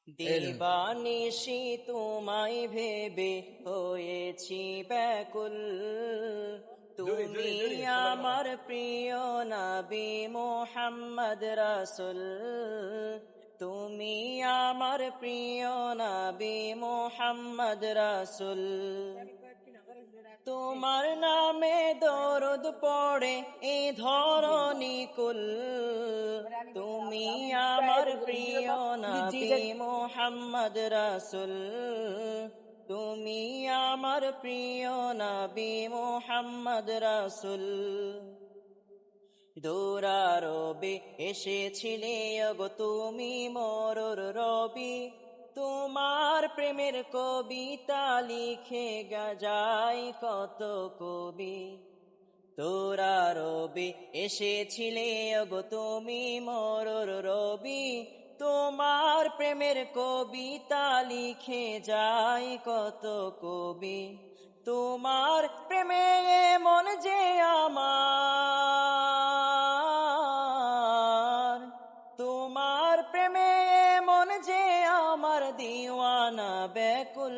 এই নে। দিবানিশি তোমায় ভেবে হয়েছি ব্যাকুল। জোরে জোরে তুমি জোরে সবাই বলেন। আমার প্রিয় নবী মুহাম্মদ রাসূল। তুমি আমার প্রিয় নবী মুহাম্মদ রাসূল। তোমার নামে দরুদ পড়ে এ ধরণী কুল। তুমি আমার প্রিয় নবী মুহাম্মদ রাসূল। তুমি আমার প্রিয় নবী মুহাম্মদ রাসূল। দূরারবে এসেছিলে ওগো তুমি মরর রবি। তোমার প্রেমের কবিতা লিখে যায় কত কবি। দূরারবে এসেছিলে ওগো তুমি মরর রবি। তোমার প্রেমের কবিতা লিখে যায় কত কবি। তোমার প্রেমে মন যে আমার, তোমার প্রেমে মন যে আমার দিওয়ানা ব্যাকুল।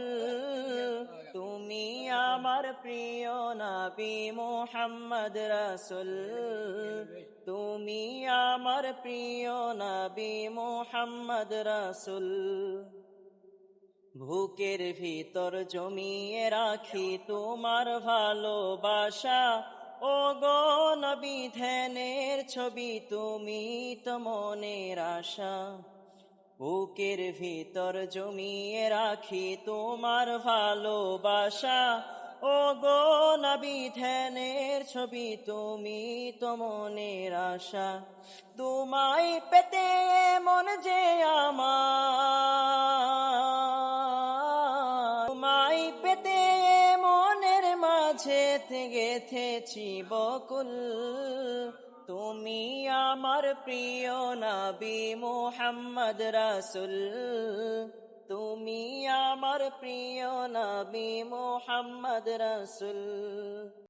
তুমি আমার প্রিয় নবী মুহাম্মদ রাসূল। তুমি আমার প্রিয় নবী মুহাম্মদ রাসূল। বুকের ভিতর জমিয়ে রাখি তোমার ভালোবাসা। ও গো নবী ধ্যানের ছবি তুমি তো মনের আশা। বুকের ভিতর জমিয়ে রাখি তোমার ভালোবাসা। ও গো নবী ধ্যানের ছবি তুমি তো মনের আশা। তোমায় পেতে মন যে আমার, তোমায় পেতে মনের মাঝে গেথেছি বকুল। তুমি আমার প্রিয় নবী মুহাম্মদ রাসূল। তুমি আমার প্রিয় নবী মুহাম্মদ রাসূল।